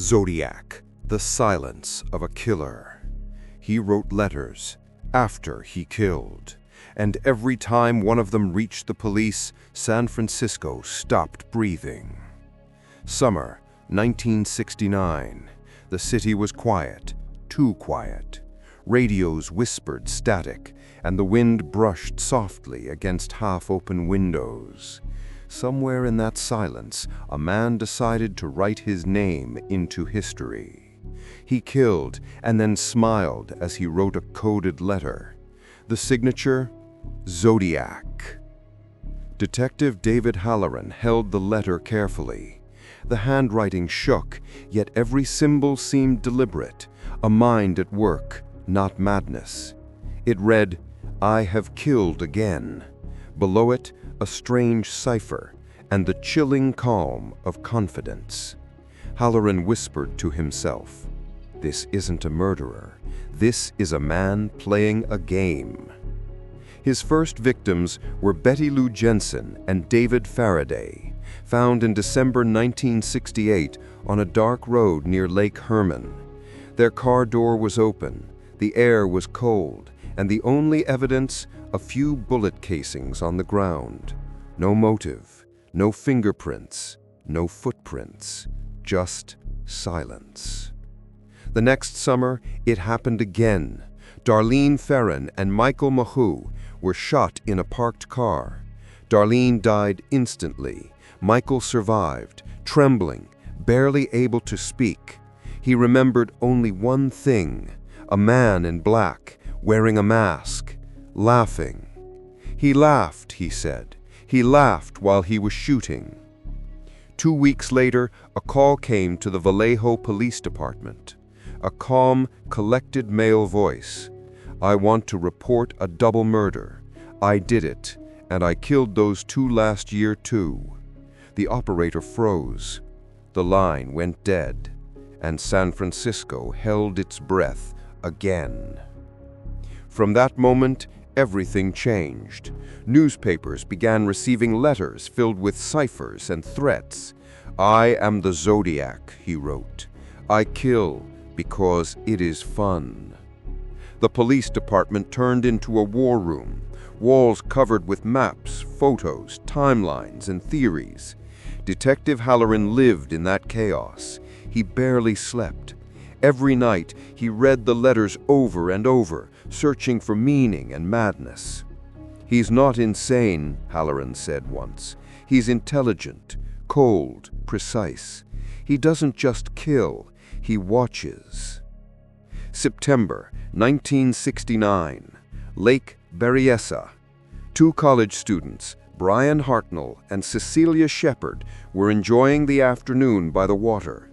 Zodiac, the silence of a killer. He wrote letters after he killed, and every time one of them reached the police, San Francisco stopped breathing. Summer 1969. The city was quiet, too quiet. Radios whispered static, and the wind brushed softly against half-open windows. Somewhere in that silence, a man decided to write his name into history. He killed and then smiled as he wrote a coded letter. The signature, Zodiac. Detective David Halloran held the letter carefully. The handwriting shook, yet every symbol seemed deliberate, a mind at work, not madness. It read, "I have killed again." Below it, a strange cipher, and the chilling calm of confidence. Halloran whispered to himself, "This isn't a murderer. This is a man playing a game." His first victims were Betty Lou Jensen and David Faraday, found in December 1968 on a dark road near Lake Herman. Their car door was open, the air was cold, and the only evidence, a few bullet casings on the ground. No motive, no fingerprints, no footprints, just silence. The next summer, it happened again. Darlene Ferrin and Michael Mahou were shot in a parked car. Darlene died instantly. Michael survived, trembling, barely able to speak. He remembered only one thing, a man in black, wearing a mask, laughing. He laughed, he said. He laughed while he was shooting. 2 weeks later, a call came to the Vallejo Police Department. A calm, collected male voice. "I want to report a double murder. I did it, and I killed those 2 last year too." The operator froze. The line went dead, and San Francisco held its breath again. From that moment, everything changed. Newspapers began receiving letters filled with ciphers and threats. "I am the Zodiac," he wrote. "I kill because it is fun." The police department turned into a war room, walls covered with maps, photos, timelines, and theories. Detective Halloran lived in that chaos. He barely slept. Every night, he read the letters over and over, searching for meaning and madness. "He's not insane," Halloran said once. "He's intelligent, cold, precise. He doesn't just kill, he watches." September 1969. Lake Berryessa. 2 college students, Brian Hartnell and Cecilia Shepard, were enjoying the afternoon by the water.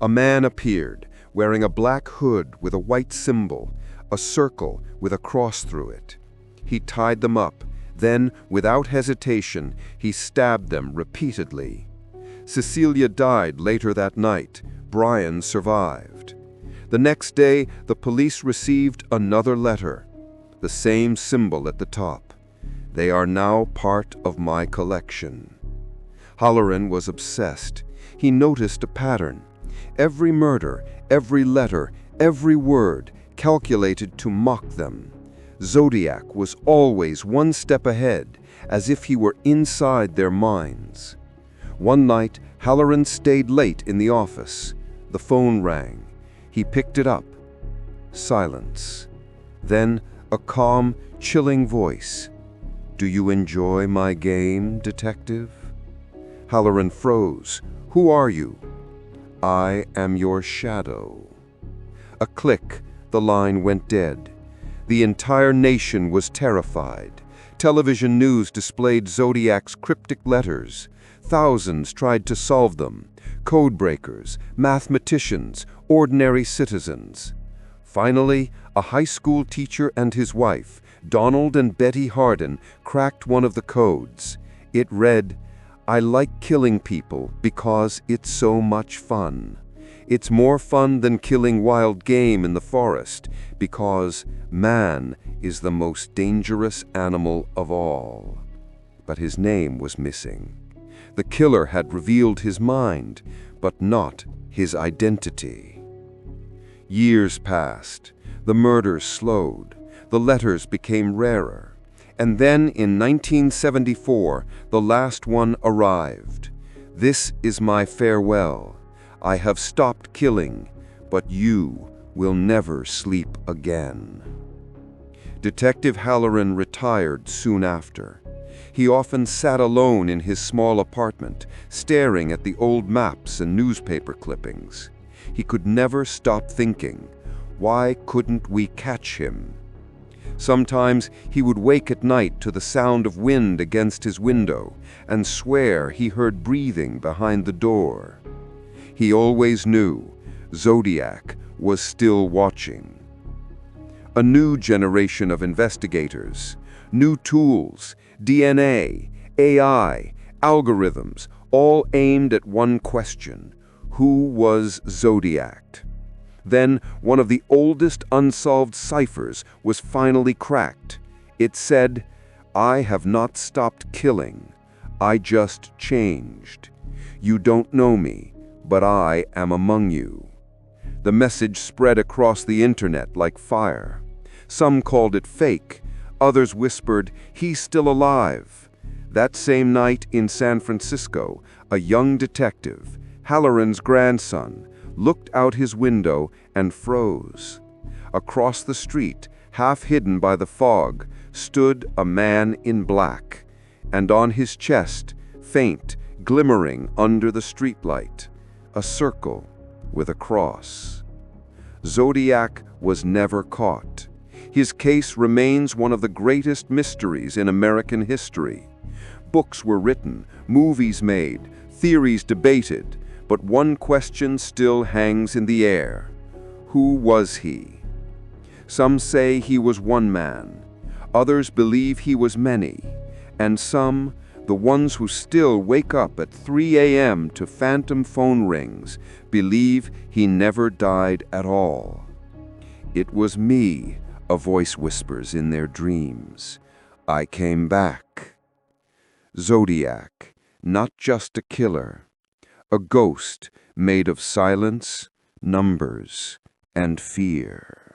A man appeared, wearing a black hood with a white symbol, a circle with a cross through it. He tied them up. Then, without hesitation, he stabbed them repeatedly. Cecilia died later that night. Brian survived. The next day, the police received another letter. The same symbol at the top. "They are now part of my collection." Halloran was obsessed. He noticed a pattern. Every murder, every letter, every word, calculated to mock them. Zodiac was always one step ahead, as if he were inside their minds. One night, Halloran stayed late in the office. The phone rang. He picked it up. Silence. Then a calm, chilling voice. "Do you enjoy my game, detective?" Halloran froze. "Who are you?" "I am your shadow." A click. The line went dead. The entire nation was terrified. Television news displayed Zodiac's cryptic letters. Thousands tried to solve them. Code breakers, mathematicians, ordinary citizens. Finally, a high school teacher and his wife, Donald and Betty Hardin, cracked one of the codes. It read, "I like killing people because it's so much fun. It's more fun than killing wild game in the forest, because man is the most dangerous animal of all." But his name was missing. The killer had revealed his mind, but not his identity. Years passed, the murders slowed, the letters became rarer, and then in 1974, the last one arrived. "This is my farewell. I have stopped killing, but you will never sleep again." Detective Halloran retired soon after. He often sat alone in his small apartment, staring at the old maps and newspaper clippings. He could never stop thinking, why couldn't we catch him? Sometimes he would wake at night to the sound of wind against his window and swear he heard breathing behind the door. He always knew Zodiac was still watching. A new generation of investigators, new tools, DNA, AI, algorithms, all aimed at one question: who was Zodiac? Then one of the oldest unsolved ciphers was finally cracked. It said, "I have not stopped killing. I just changed. You don't know me, but I am among you." The message spread across the internet like fire. Some called it fake. Others whispered, "He's still alive." That same night in San Francisco, a young detective, Halloran's grandson, looked out his window and froze. Across the street, half hidden by the fog, stood a man in black, and on his chest, faint, glimmering under the streetlight, a circle with a cross. Zodiac was never caught. His case remains one of the greatest mysteries in American history. Books were written, movies made, theories debated, but one question still hangs in the air. Who was he? Some say he was one man. Others believe he was many. And some, the ones who still wake up at 3 a.m. to phantom phone rings, believe he never died at all. "It was me," a voice whispers in their dreams. "I came back." Zodiac, not just a killer, a ghost made of silence, numbers, and fear.